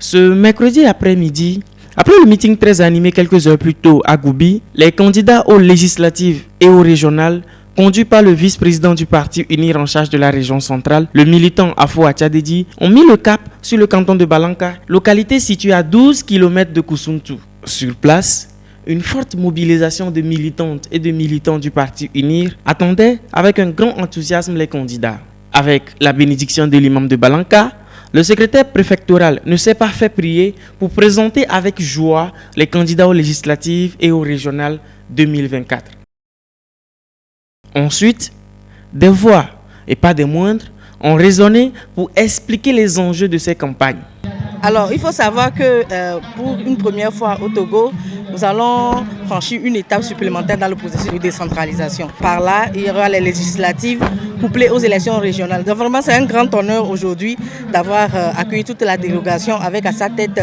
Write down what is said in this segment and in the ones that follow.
Ce mercredi après-midi, après le meeting très animé quelques heures plus tôt à Goubi, les candidats aux législatives et aux régionales, conduits par le vice-président du parti UNIR en charge de la région centrale, le militant Afo Atchadedi, ont mis le cap sur le canton de Balanka, localité située à 12 km de Koussountou. Sur place, une forte mobilisation de militantes et de militants du parti UNIR attendait avec un grand enthousiasme les candidats. Avec la bénédiction de l'imam de Balanka, le secrétaire préfectoral ne s'est pas fait prier pour présenter avec joie les candidats aux législatives et aux régionales 2024. Ensuite, des voix, et pas des moindres, ont résonné pour expliquer les enjeux de ces campagnes. Alors, il faut savoir que pour une première fois au Togo, nous allons franchir une étape supplémentaire dans le processus de décentralisation. Par là, il y aura les législatives couplées aux élections régionales. Donc vraiment, c'est un grand honneur aujourd'hui d'avoir accueilli toute la délégation avec à sa tête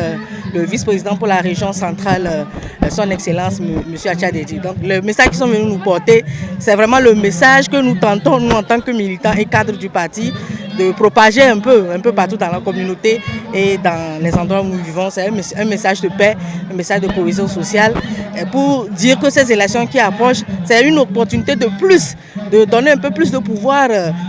le vice-président pour la région centrale, son Excellence, M. Atchadedi. Donc le message qu'ils sont venus nous porter, c'est vraiment le message que nous tentons, nous en tant que militants et cadres du parti, de propager un peu partout dans la communauté et dans les endroits où nous vivons. C'est un message de paix, un message de cohésion sociale pour dire que ces élections qui approchent, c'est une opportunité de plus, de donner un peu plus de pouvoir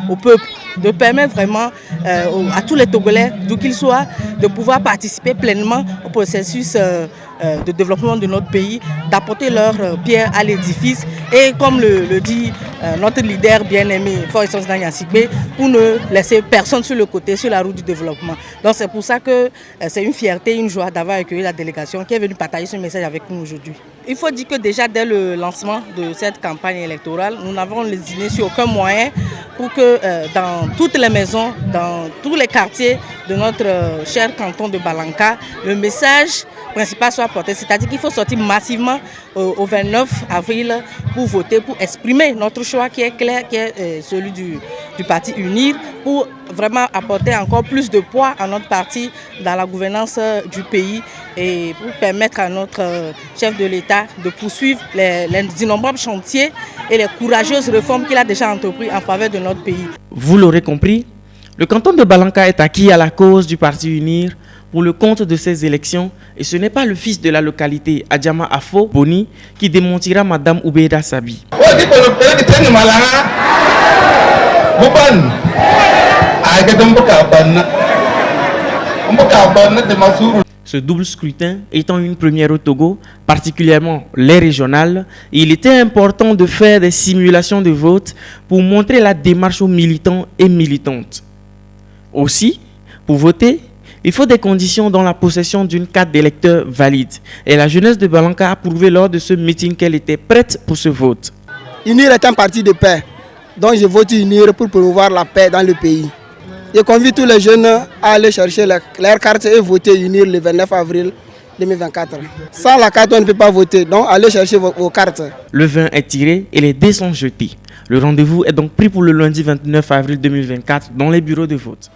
au peuple, de permettre vraiment à tous les Togolais, d'où qu'ils soient, de pouvoir participer pleinement au processus de développement de notre pays, d'apporter leur pierre à l'édifice et comme le dit notre leader bien-aimé, Fort Essence Nagnasigbe, pour ne laisser personne sur le côté, sur la route du développement. Donc c'est pour ça que c'est une fierté, une joie d'avoir accueilli la délégation qui est venue partager ce message avec nous aujourd'hui. Il faut dire que déjà dès le lancement de cette campagne électorale, nous n'avons lésiné sur aucun moyen pour que dans toutes les maisons, dans tous les quartiers de notre cher canton de Balanka, le message principal soit porté. C'est-à-dire qu'il faut sortir massivement au 29 avril pour voter, pour exprimer notre choix qui est clair, qui est celui du parti UNIR, pour vraiment apporter encore plus de poids à notre parti dans la gouvernance du pays et pour permettre à notre chef de l'État de poursuivre les innombrables chantiers et les courageuses réformes qu'il a déjà entreprises en faveur de notre pays. Vous l'aurez compris, le canton de Balanka est acquis à la cause du parti UNIR pour le compte de ces élections et ce n'est pas le fils de la localité, Adjama Afo Boni, qui démentira Madame Oubeda Sabi. Ce double scrutin étant une première au Togo, particulièrement les régionales, il était important de faire des simulations de vote pour montrer la démarche aux militants et militantes. Aussi, pour voter, il faut des conditions dans la possession d'une carte d'électeur valide. Et la jeunesse de Balanka a prouvé lors de ce meeting qu'elle était prête pour ce vote. UNIR est un parti de paix, donc je vote UNIR pour promouvoir la paix dans le pays. Je convie tous les jeunes à aller chercher leur carte et voter UNIR le 29 avril 2024. Sans la carte, on ne peut pas voter, donc allez chercher vos cartes. Le vin est tiré et les dés sont jetés. Le rendez-vous est donc pris pour le lundi 29 avril 2024 dans les bureaux de vote.